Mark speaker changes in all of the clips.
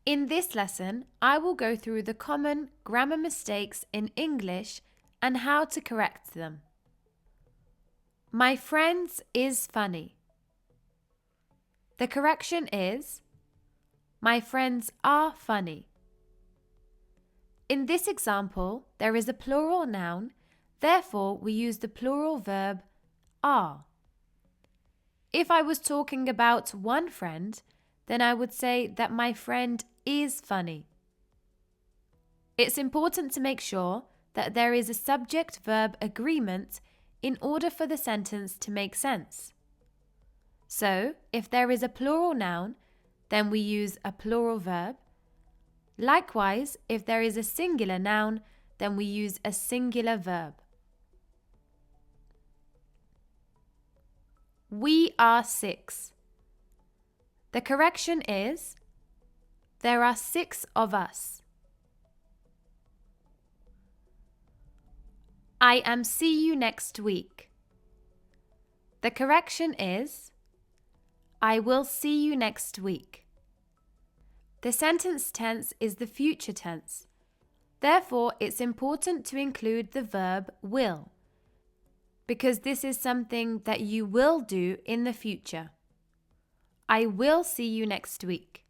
Speaker 1: In this lesson, I will go through the common grammar mistakes in English and how to correct them. My friends is funny. The correction is, my friends are funny. In this example, there is a plural noun, therefore we use the plural verb are. If I was talking about one friend, then I would say that my friend is funny. It's important to make sure that there is a subject-verb agreement in order for the sentence to make sense. So, if there is a plural noun, then we use a plural verb. Likewise, if there is a singular noun, then we use a singular verb. We are 6. The correction is, there are 6 of us. I am see you next week. The correction is, I will see you next week. The sentence tense is the future tense. Therefore, it's important to include the verb will, because this is something that you will do in the future. I will see you next week.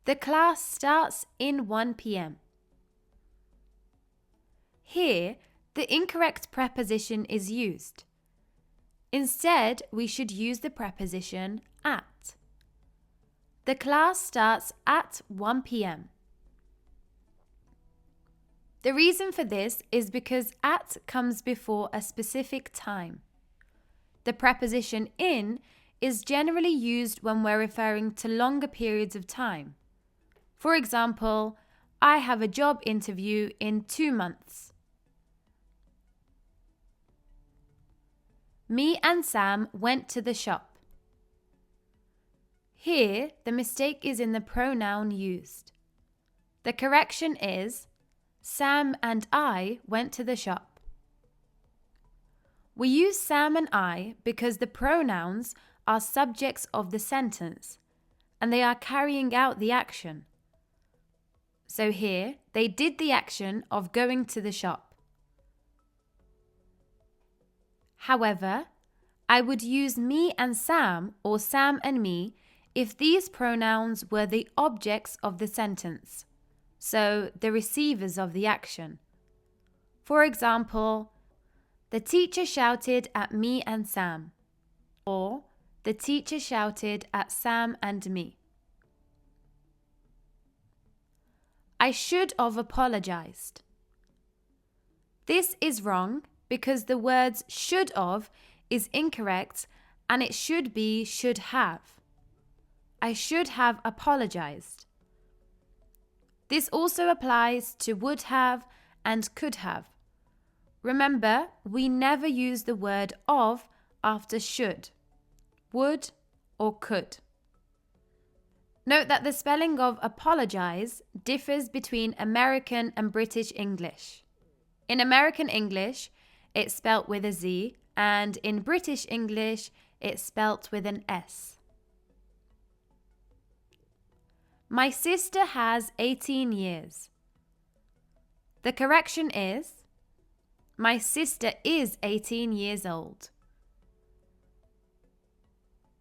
Speaker 1: The class starts in 1 p.m. Here, the incorrect preposition is used. Instead, we should use the preposition at. The class starts at 1 p.m. The reason for this is because at comes before a specific time. The preposition in is generally used when we're referring to longer periods of time. For example, I have a job interview in 2 months. Me and Sam went to the shop. Here, the mistake is in the pronoun used. The correction is, Sam and I went to the shop. We use Sam and I because the pronouns are subjects of the sentence and they are carrying out the action. So here, they did the action of going to the shop. However, I would use me and Sam or Sam and me if these pronouns were the objects of the sentence, so the receivers of the action. For example, the teacher shouted at me and Sam, or the teacher shouted at Sam and me. I should have apologized. This is wrong because the words should have is incorrect and it should be should have. I should have apologized. This also applies to would have and could have. Remember, we never use the word of after should, would or could. Note that the spelling of apologize differs between American and British English. In American English, it's spelt with a Z, and in British English, it's spelt with an S. My sister has 18 years. The correction is, my sister is 18 years old.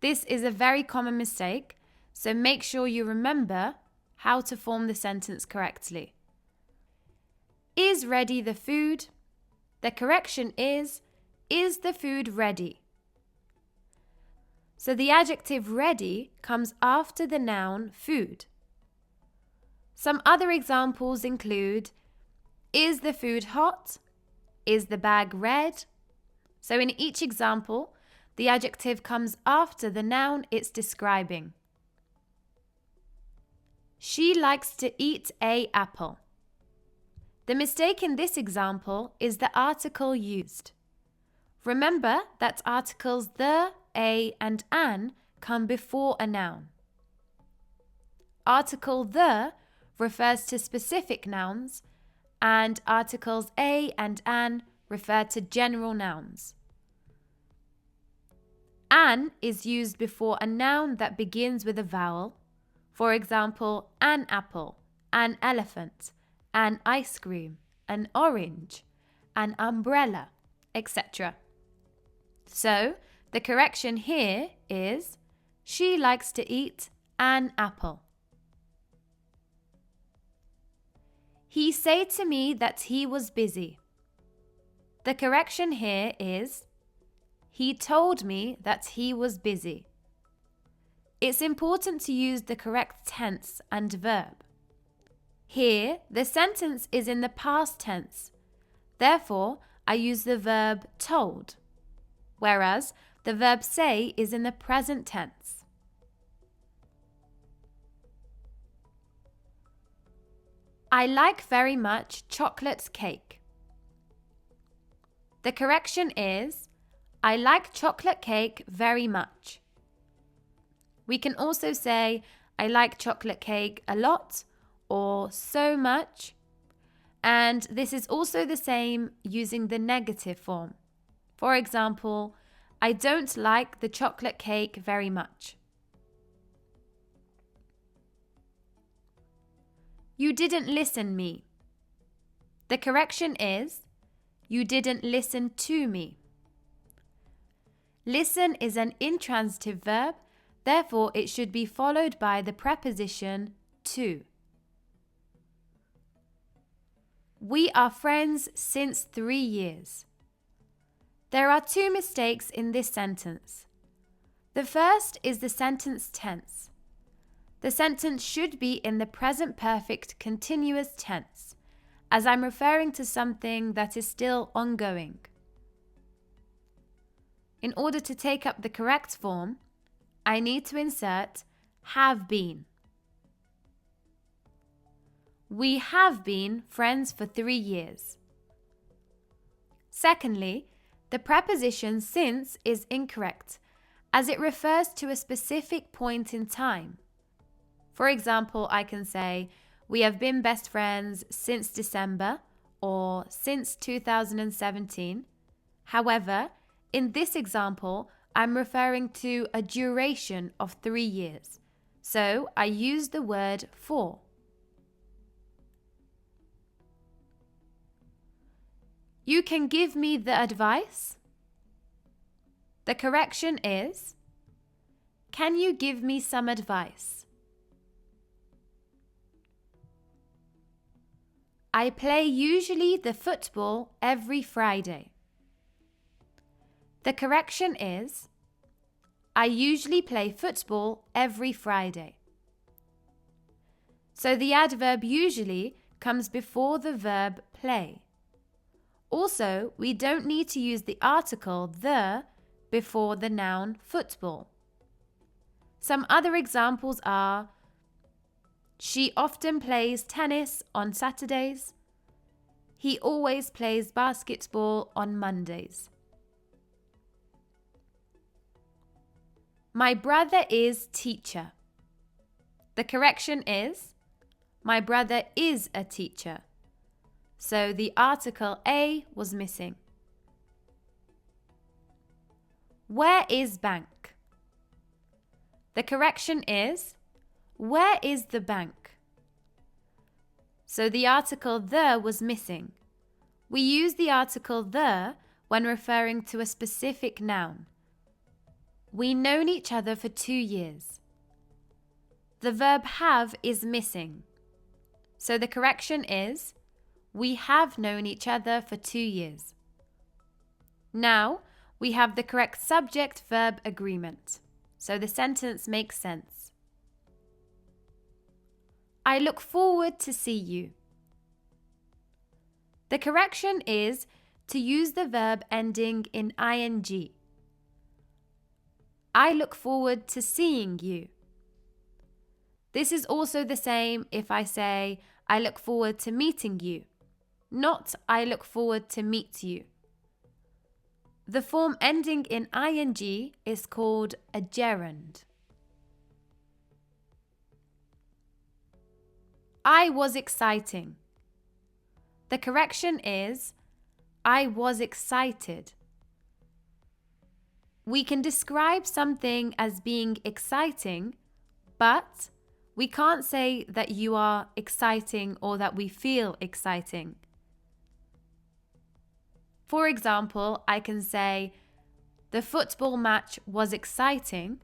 Speaker 1: This is a very common mistake, so make sure you remember how to form the sentence correctly. Is ready the food? The correction is the food ready? So the adjective ready comes after the noun food. Some other examples include, is the food hot? Is the bag red? So in each example, the adjective comes after the noun it's describing. She likes to eat an apple. The mistake in this example is the article used. Remember that articles the, a, and an come before a noun. Article the refers to specific nouns, and articles a and an refer to general nouns. An is used before a noun that begins with a vowel. For example, an apple, an elephant, an ice cream, an orange, an umbrella, etc. So, the correction here is she likes to eat an apple. He said to me that he was busy. The correction here is he told me that he was busy. It's important to use the correct tense and verb. Here, the sentence is in the past tense. Therefore, I use the verb told, whereas the verb say is in the present tense. I like very much chocolate cake. The correction is I like chocolate cake very much. We can also say I like chocolate cake a lot or so much, and this is also the same using the negative form. For example, I don't like the chocolate cake very much. You didn't listen me. The correction is you didn't listen to me. Listen is an intransitive verb, therefore it should be followed by the preposition to. We are friends since 3 years. There are 2 mistakes in this sentence. The first is the sentence tense. The sentence should be in the present perfect continuous tense, as I'm referring to something that is still ongoing. In order to take up the correct form, I need to insert have been. We have been friends for 3 years. Secondly, the preposition since is incorrect, as it refers to a specific point in time. For example, I can say, we have been best friends since December or since 2017. However, in this example, I'm referring to a duration of 3 years, so I use the word for. You can give me the advice? The correction is, can you give me some advice? I play usually the football every Friday. The correction is, I usually play football every Friday. So the adverb usually comes before the verb play. Also, we don't need to use the article the before the noun football. Some other examples are, she often plays tennis on Saturdays. He always plays basketball on Mondays. My brother is teacher. The correction is, my brother is a teacher. So the article a was missing. Where is bank? The correction is, where is the bank? So the article the was missing. We use the article the when referring to a specific noun. We've known each other for 2 years. The verb have is missing. So the correction is, we have known each other for 2 years. Now, we have the correct subject-verb agreement. So the sentence makes sense. I look forward to see you. The correction is to use the verb ending in ing. I look forward to seeing you. This is also the same if I say, I look forward to meeting you, not I look forward to meet you. The form ending in ing is called a gerund. I was exciting. The correction is, I was excited. We can describe something as being exciting, but we can't say that you are exciting or that we feel exciting. For example, I can say, the football match was exciting.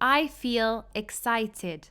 Speaker 1: I feel excited.